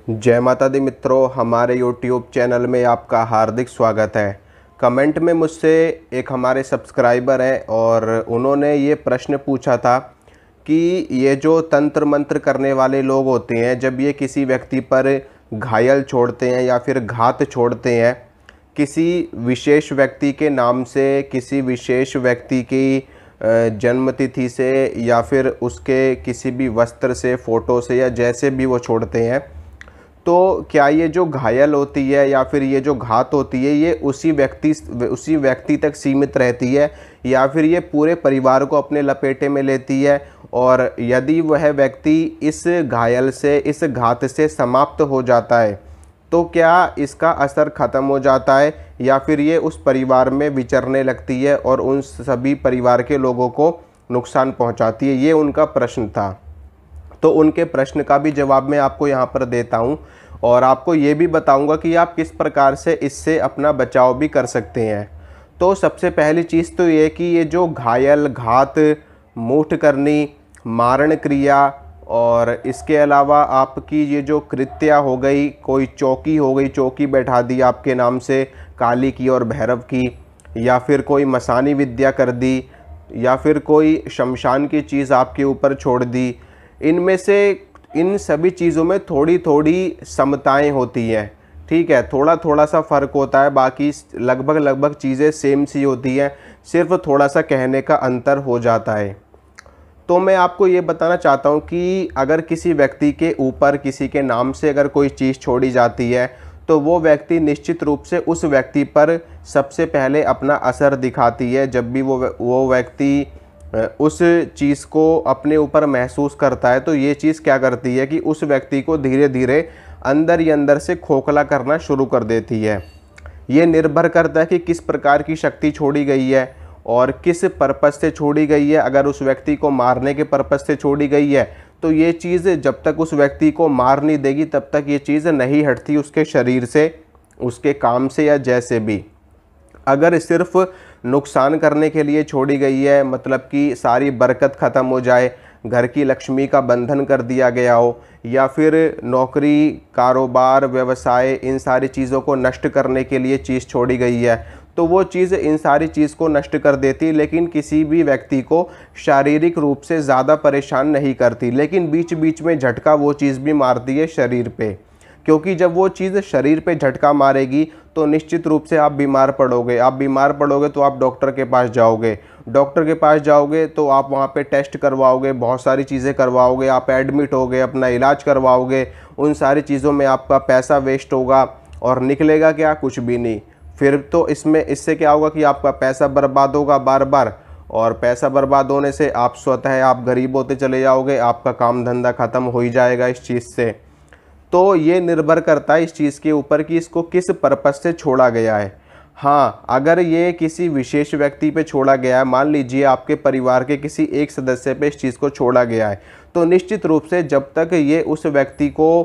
जय माता दी मित्रों, हमारे YouTube चैनल में आपका हार्दिक स्वागत है। कमेंट में मुझसे एक हमारे सब्सक्राइबर हैं और उन्होंने ये प्रश्न पूछा था कि ये जो तंत्र मंत्र करने वाले लोग होते हैं, जब ये किसी व्यक्ति पर घायल छोड़ते हैं या फिर घात छोड़ते हैं, किसी विशेष व्यक्ति के नाम से, किसी विशेष व्यक्ति की जन्मतिथि से या फिर उसके किसी भी वस्त्र से, फ़ोटो से या जैसे भी वो छोड़ते हैं, तो क्या ये जो घायल होती है या फिर ये जो घात होती है ये उसी व्यक्ति तक सीमित रहती है या फिर ये पूरे परिवार को अपने लपेटे में लेती है? और यदि वह व्यक्ति इस घायल से, इस घात से समाप्त हो जाता है, तो क्या इसका असर ख़त्म हो जाता है या फिर ये उस परिवार में विचरने लगती है और उन सभी परिवार के लोगों को नुकसान पहुंचाती है? ये उनका प्रश्न था। तो उनके प्रश्न का भी जवाब मैं आपको यहाँ पर देता हूँ और आपको ये भी बताऊँगा कि आप किस प्रकार से इससे अपना बचाव भी कर सकते हैं। तो सबसे पहली चीज़ तो ये कि ये जो घायल, घात, मूठ करनी, मारण क्रिया और इसके अलावा आपकी ये जो कृत्या हो गई, कोई चौकी हो गई, चौकी बैठा दी आपके नाम से काली की और भैरव की, या फिर कोई मसानी विद्या कर दी, या फिर कोई शमशान की चीज़ आपके ऊपर छोड़ दी, इनमें से इन सभी चीज़ों में थोड़ी थोड़ी समताएं होती हैं। ठीक है, थोड़ा थोड़ा सा फ़र्क होता है, बाकी लगभग चीज़ें सेम सी होती हैं, सिर्फ थोड़ा सा कहने का अंतर हो जाता है। तो मैं आपको ये बताना चाहता हूँ कि अगर किसी व्यक्ति के ऊपर किसी के नाम से अगर कोई चीज़ छोड़ी जाती है, तो वो व्यक्ति निश्चित रूप से उस व्यक्ति पर सबसे पहले अपना असर दिखाती है। जब भी वो व्यक्ति उस चीज़ को अपने ऊपर महसूस करता है, तो ये चीज़ क्या करती है कि उस व्यक्ति को धीरे धीरे अंदर ही अंदर से खोखला करना शुरू कर देती है। ये निर्भर करता है कि किस प्रकार की शक्ति छोड़ी गई है और किस पर्पज़ से छोड़ी गई है। अगर उस व्यक्ति को मारने के पर्पज़ से छोड़ी गई है, तो ये चीज़ जब तक उस व्यक्ति को मार नहीं देगी तब तक ये चीज़ नहीं हटती उसके शरीर से, उसके काम से या जैसे भी। अगर सिर्फ नुकसान करने के लिए छोड़ी गई है, मतलब कि सारी बरकत ख़त्म हो जाए, घर की लक्ष्मी का बंधन कर दिया गया हो, या फिर नौकरी, कारोबार, व्यवसाय, इन सारी चीज़ों को नष्ट करने के लिए चीज़ छोड़ी गई है, तो वो चीज़ इन सारी चीज़ को नष्ट कर देती, लेकिन किसी भी व्यक्ति को शारीरिक रूप से ज़्यादा परेशान नहीं करती। लेकिन बीच बीच में झटका वो चीज़ भी मारती है शरीर पे, क्योंकि जब वो चीज़ शरीर पे झटका मारेगी तो निश्चित रूप से आप बीमार पड़ोगे। आप बीमार पड़ोगे तो आप डॉक्टर के पास जाओगे, डॉक्टर के पास जाओगे तो आप वहाँ पे टेस्ट करवाओगे, बहुत सारी चीज़ें करवाओगे, आप एडमिट होगे, अपना इलाज करवाओगे, उन सारी चीज़ों में आपका पैसा वेस्ट होगा और निकलेगा क्या? कुछ भी नहीं। फिर तो इससे क्या होगा कि आपका पैसा बर्बाद होगा बार बार, और पैसा बर्बाद होने से आप स्वतः आप गरीब होते चले जाओगे, आपका काम धंधा ख़त्म हो ही जाएगा इस चीज़ से। तो ये निर्भर करता है इस चीज़ के ऊपर कि इसको किस पर्पज़ से छोड़ा गया है। हाँ, अगर ये किसी विशेष व्यक्ति पे छोड़ा गया है, मान लीजिए आपके परिवार के किसी एक सदस्य पे इस चीज़ को छोड़ा गया है, तो निश्चित रूप से जब तक ये उस व्यक्ति को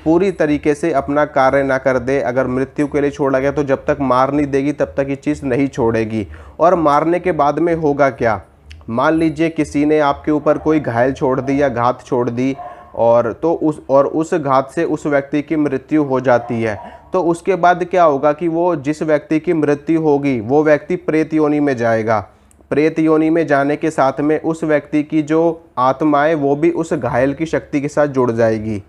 पूरी तरीके से अपना कार्य ना कर दे, अगर मृत्यु के लिए छोड़ा गया तो जब तक मार नहीं देगी तब तक ये चीज़ नहीं छोड़ेगी। और मारने के बाद में होगा क्या? मान लीजिए किसी ने आपके ऊपर कोई घायल छोड़ दी या घात छोड़ दी, और तो उस घात से उस व्यक्ति की मृत्यु हो जाती है, तो उसके बाद क्या होगा कि वो जिस व्यक्ति की मृत्यु होगी वो व्यक्ति प्रेत योनि में जाएगा। प्रेत योनि में जाने के साथ में उस व्यक्ति की जो आत्मा है वो भी उस घायल की शक्ति के साथ जुड़ जाएगी।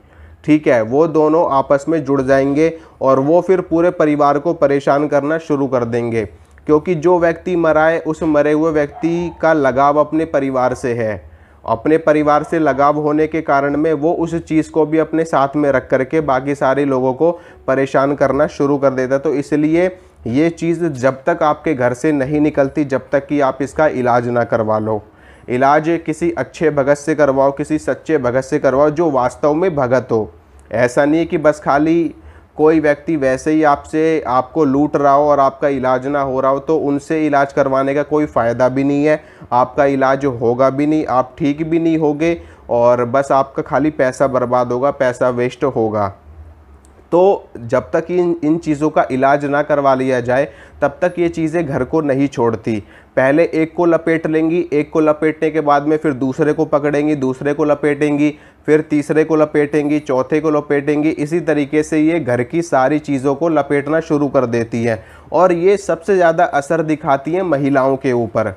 ठीक है, वो दोनों आपस में जुड़ जाएंगे और वो फिर पूरे परिवार को परेशान करना शुरू कर देंगे, क्योंकि जो व्यक्ति मरा है उस मरे हुए व्यक्ति का लगाव अपने परिवार से है। अपने परिवार से लगाव होने के कारण में वो उस चीज़ को भी अपने साथ में रख करके बाकी सारे लोगों को परेशान करना शुरू कर देता। तो इसलिए ये चीज़ जब तक आपके घर से नहीं निकलती, जब तक कि आप इसका इलाज ना करवा लो। इलाज किसी अच्छे भगत से करवाओ, किसी सच्चे भगत से करवाओ जो वास्तव में भगत हो। ऐसा नहीं है कि बस खाली कोई व्यक्ति वैसे ही आपको लूट रहा हो और आपका इलाज ना हो रहा हो, तो उनसे इलाज करवाने का कोई फ़ायदा भी नहीं है, आपका इलाज होगा भी नहीं, आप ठीक भी नहीं होगे और बस आपका खाली पैसा बर्बाद होगा, पैसा वेस्ट होगा। तो जब तक इन चीज़ों का इलाज ना करवा लिया जाए तब तक ये चीज़ें घर को नहीं छोड़ती। पहले एक को लपेट लेंगी, एक को लपेटने के बाद में फिर दूसरे को पकड़ेंगी, दूसरे को लपेटेंगी, फिर तीसरे को लपेटेंगी, चौथे को लपेटेंगी। इसी तरीके से ये घर की सारी चीज़ों को लपेटना शुरू कर देती हैं और ये सबसे ज़्यादा असर दिखाती हैं महिलाओं के ऊपर।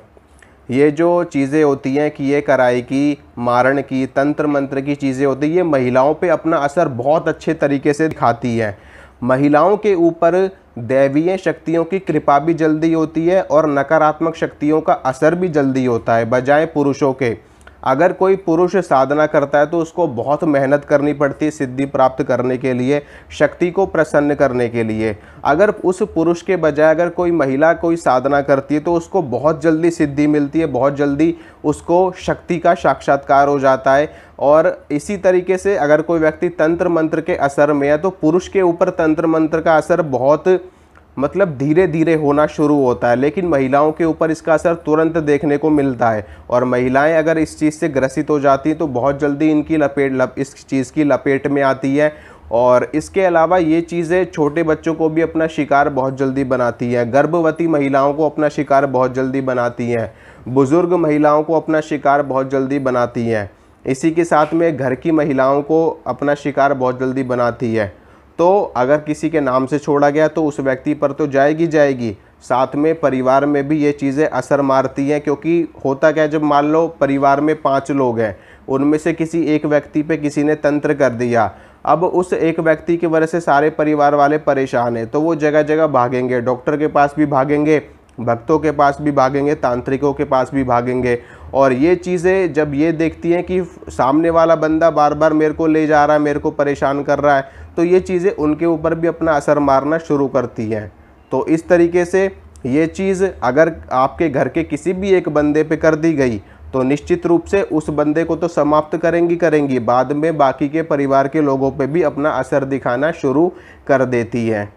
ये जो चीज़ें होती हैं कि ये कराई की, मारण की, तंत्र मंत्र की चीज़ें होती हैं, ये महिलाओं पे अपना असर बहुत अच्छे तरीके से दिखाती हैं। महिलाओं के ऊपर दैवीय शक्तियों की कृपा भी जल्दी होती है और नकारात्मक शक्तियों का असर भी जल्दी होता है बजाय पुरुषों के। अगर कोई पुरुष साधना करता है तो उसको बहुत मेहनत करनी पड़ती है सिद्धि प्राप्त करने के लिए, शक्ति को प्रसन्न करने के लिए। अगर उस पुरुष के बजाय अगर कोई महिला कोई साधना करती है तो उसको बहुत जल्दी सिद्धि मिलती है, बहुत जल्दी उसको शक्ति का साक्षात्कार हो जाता है। और इसी तरीके से अगर कोई व्यक्ति तंत्र मंत्र के असर में है तो पुरुष के ऊपर तंत्र मंत्र का असर बहुत मतलब धीरे धीरे होना शुरू होता है, लेकिन महिलाओं के ऊपर इसका असर तुरंत देखने को मिलता है। और महिलाएं अगर इस चीज़ से ग्रसित हो जाती हैं तो बहुत जल्दी इनकी इस चीज़ की लपेट में आती है। और इसके अलावा ये चीज़ें छोटे बच्चों को भी अपना शिकार बहुत जल्दी बनाती हैं, गर्भवती महिलाओं को अपना शिकार बहुत जल्दी बनाती हैं, बुज़ुर्ग महिलाओं को अपना शिकार बहुत जल्दी बनाती हैं। इसी के साथ में घर की महिलाओं को अपना शिकार बहुत जल्दी बनाती है। तो अगर किसी के नाम से छोड़ा गया तो उस व्यक्ति पर तो जाएगी जाएगी, साथ में परिवार में भी ये चीज़ें असर मारती हैं। क्योंकि होता क्या है, जब मान लो परिवार में 5 लोग हैं, उनमें से किसी एक व्यक्ति पे किसी ने तंत्र कर दिया, अब उस एक व्यक्ति की वजह से सारे परिवार वाले परेशान हैं, तो वो जगह जगह भागेंगे, डॉक्टर के पास भी भागेंगे, भक्तों के पास भी भागेंगे, तांत्रिकों के पास भी भागेंगे। और ये चीज़ें जब ये देखती हैं कि सामने वाला बंदा बार बार मेरे को ले जा रहा है, मेरे को परेशान कर रहा है, तो ये चीज़ें उनके ऊपर भी अपना असर मारना शुरू करती हैं। तो इस तरीके से ये चीज़ अगर आपके घर के किसी भी एक बंदे पे कर दी गई तो निश्चित रूप से उस बंदे को तो समाप्त करेंगी, बाद में बाकी के परिवार के लोगों पे भी अपना असर दिखाना शुरू कर देती है।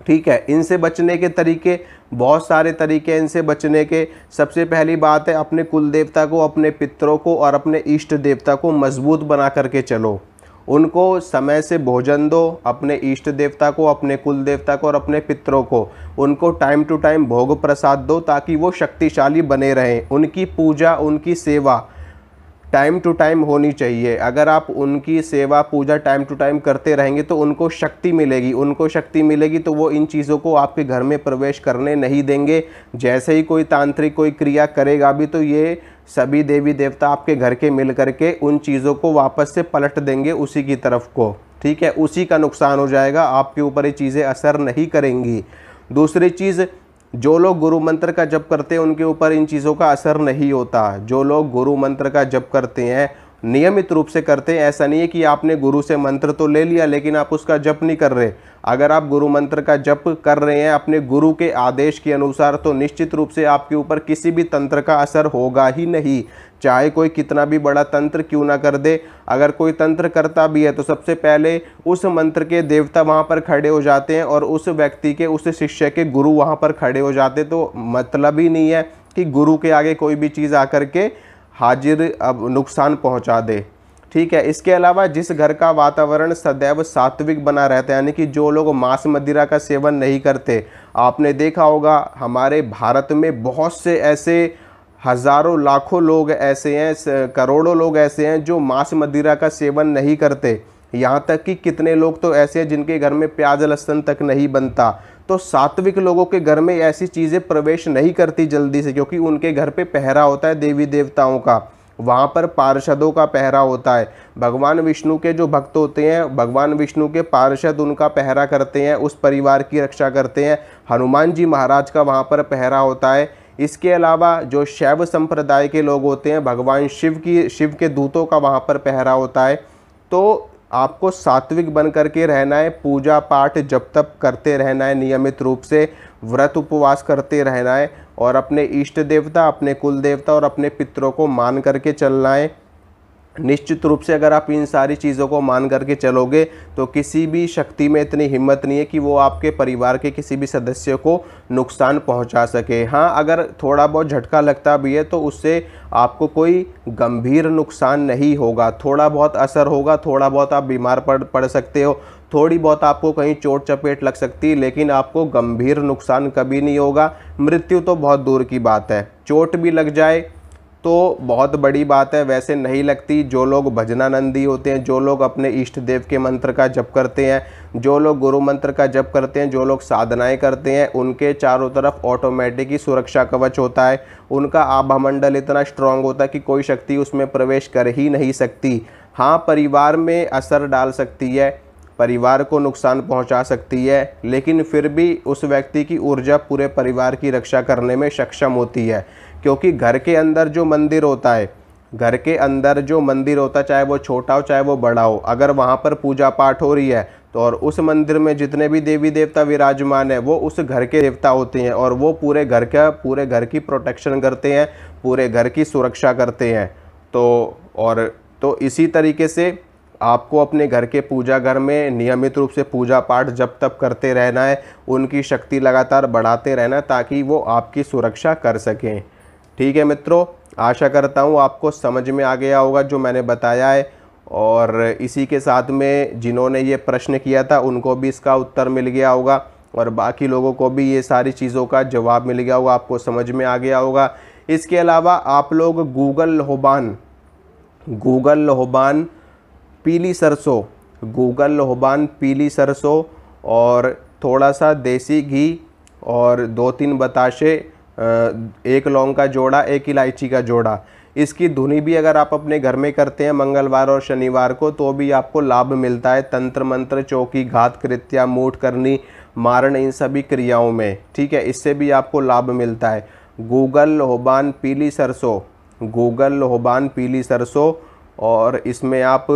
ठीक है, इनसे बचने के तरीके बहुत सारे तरीके हैं इनसे बचने के। सबसे पहली बात है, अपने कुल देवता को, अपने पितरों को और अपने इष्ट देवता को मजबूत बना करके चलो। उनको समय से भोजन दो, अपने इष्ट देवता को, अपने कुल देवता को और अपने पितरों को उनको टाइम टू टाइम भोग प्रसाद दो ताकि वो शक्तिशाली बने रहें। उनकी पूजा, उनकी सेवा टाइम टू टाइम होनी चाहिए। अगर आप उनकी सेवा पूजा टाइम टू टाइम करते रहेंगे तो उनको शक्ति मिलेगी, उनको शक्ति मिलेगी तो वो इन चीज़ों को आपके घर में प्रवेश करने नहीं देंगे। जैसे ही कोई तांत्रिक कोई क्रिया करेगा भी तो ये सभी देवी देवता आपके घर के मिल करके उन चीज़ों को वापस से पलट देंगे उसी की तरफ को। ठीक है, उसी का नुकसान हो जाएगा, आपके ऊपर ये चीज़ें असर नहीं करेंगी। दूसरी चीज़, जो लोग गुरु मंत्र का जप करते हैं उनके ऊपर इन चीज़ों का असर नहीं होता। जो लोग गुरु मंत्र का जप करते हैं, नियमित रूप से करते हैं, ऐसा नहीं है कि आपने गुरु से मंत्र तो ले लिया लेकिन आप उसका जप नहीं कर रहे। अगर आप गुरु मंत्र का जप कर रहे हैं अपने गुरु के आदेश के अनुसार तो निश्चित रूप से आपके ऊपर किसी भी तंत्र का असर होगा ही नहीं, चाहे कोई कितना भी बड़ा तंत्र क्यों ना कर दे। अगर कोई तंत्र करता भी है तो सबसे पहले उस मंत्र के देवता वहाँ पर खड़े हो जाते हैं और उस व्यक्ति के, उस शिष्य के गुरु वहाँ पर खड़े हो जाते। तो मतलब ही नहीं है कि गुरु के आगे कोई भी चीज़ आकर के हाजिर अब नुकसान पहुँचा दे। ठीक है, इसके अलावा जिस घर का वातावरण सदैव सात्विक बना रहता है, यानी कि जो लोग मांस मदिरा का सेवन नहीं करते, आपने देखा होगा हमारे भारत में बहुत से ऐसे हज़ारों लाखों लोग ऐसे हैं, करोड़ों लोग ऐसे हैं जो मांस मदिरा का सेवन नहीं करते। यहाँ तक कि कितने लोग तो ऐसे हैं जिनके घर में प्याज लहसुन तक नहीं बनता। तो सात्विक लोगों के घर में ऐसी चीज़ें प्रवेश नहीं करती जल्दी से, क्योंकि उनके घर पे पहरा होता है देवी देवताओं का, वहाँ पर पार्षदों का पहरा होता है। भगवान विष्णु के जो भक्त होते हैं, भगवान विष्णु के पार्षद उनका पहरा करते हैं, उस परिवार की रक्षा करते हैं। हनुमान जी महाराज का वहाँ पर पहरा होता है। इसके अलावा जो शैव संप्रदाय के लोग होते हैं, भगवान शिव के दूतों का वहाँ पर पहरा होता है। तो आपको सात्विक बन करके रहना है, पूजा पाठ जप तप करते रहना है, नियमित रूप से व्रत उपवास करते रहना है और अपने इष्ट देवता, अपने कुल देवता और अपने पितरों को मान करके चलना है। निश्चित रूप से अगर आप इन सारी चीज़ों को मान करके चलोगे तो किसी भी शक्ति में इतनी हिम्मत नहीं है कि वो आपके परिवार के किसी भी सदस्य को नुकसान पहुंचा सके। हाँ, अगर थोड़ा बहुत झटका लगता भी है तो उससे आपको कोई गंभीर नुकसान नहीं होगा, थोड़ा बहुत असर होगा, थोड़ा बहुत आप बीमार पड़ सकते हो, थोड़ी बहुत आपको कहीं चोट चपेट लग सकती है, लेकिन आपको गंभीर नुकसान कभी नहीं होगा। मृत्यु तो बहुत दूर की बात है, चोट भी लग जाए तो बहुत बड़ी बात है, वैसे नहीं लगती। जो लोग भजनानंदी होते हैं, जो लोग अपने इष्ट देव के मंत्र का जप करते हैं, जो लोग गुरु मंत्र का जप करते हैं, जो लोग साधनाएं करते हैं, उनके चारों तरफ ऑटोमेटिक ही सुरक्षा कवच होता है। उनका आभामंडल इतना स्ट्रांग होता है कि कोई शक्ति उसमें प्रवेश कर ही नहीं सकती। हाँ, परिवार में असर डाल सकती है, परिवार को नुकसान पहुंचा सकती है, लेकिन फिर भी उस व्यक्ति की ऊर्जा पूरे परिवार की रक्षा करने में सक्षम होती है। क्योंकि घर के अंदर जो मंदिर होता है, घर के अंदर जो मंदिर होता है, चाहे वो छोटा हो चाहे वो बड़ा हो, अगर वहाँ पर पूजा पाठ हो रही है तो और उस मंदिर में जितने भी देवी देवता विराजमान है वो उस घर के देवता होते हैं और वो पूरे घर की प्रोटेक्शन करते हैं, पूरे घर की सुरक्षा करते हैं। तो इसी तरीके से आपको अपने घर के पूजा घर में नियमित रूप से पूजा पाठ जप तप करते रहना है, उनकी शक्ति लगातार बढ़ाते रहना ताकि वो आपकी सुरक्षा कर सकें। ठीक है मित्रों, आशा करता हूँ आपको समझ में आ गया होगा जो मैंने बताया है, और इसी के साथ में जिन्होंने ये प्रश्न किया था उनको भी इसका उत्तर मिल गया होगा और बाकी लोगों को भी ये सारी चीज़ों का जवाब मिल गया होगा, आपको समझ में आ गया होगा। इसके अलावा आप लोग गूगल लोबान पीली सरसों, गूगल लोबान पीली सरसों और थोड़ा सा देसी घी और 2-3 बताशे, 1 लौंग का जोड़ा, 1 इलायची का जोड़ा, इसकी धुनी भी अगर आप अपने घर में करते हैं मंगलवार और शनिवार को तो भी आपको लाभ मिलता है। तंत्र मंत्र, चौकी, घात कृत्या, मूठ करनी, मारण, इन सभी क्रियाओं में, ठीक है, इससे भी आपको लाभ मिलता है। गूगल लोबान पीली सरसों, गूगल लोबान पीली सरसों, और इसमें आप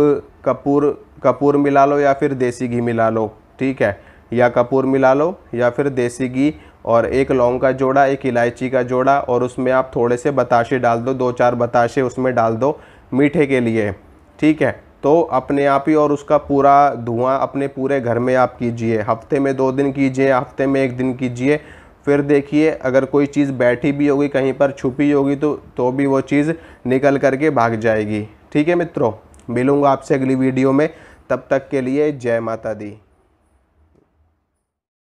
कपूर मिला लो या फिर देसी घी मिला लो, ठीक है, या कपूर मिला लो या फिर देसी घी, और 1 लौंग का जोड़ा, 1 इलायची का जोड़ा, और उसमें आप थोड़े से बताशे डाल दो, 2-4 बताशे उसमें डाल दो मीठे के लिए, ठीक है। तो अपने आप ही, और उसका पूरा धुआं अपने पूरे घर में आप कीजिए, हफ्ते में 2 दिन कीजिए, हफ्ते में 1 दिन कीजिए, फिर देखिए अगर कोई चीज़ बैठी भी होगी कहीं पर छुपी होगी तो भी वो चीज़ निकल करके भाग जाएगी। ठीक है मित्रों, मिलूँगा आपसे अगली वीडियो में, तब तक के लिए जय माता दी।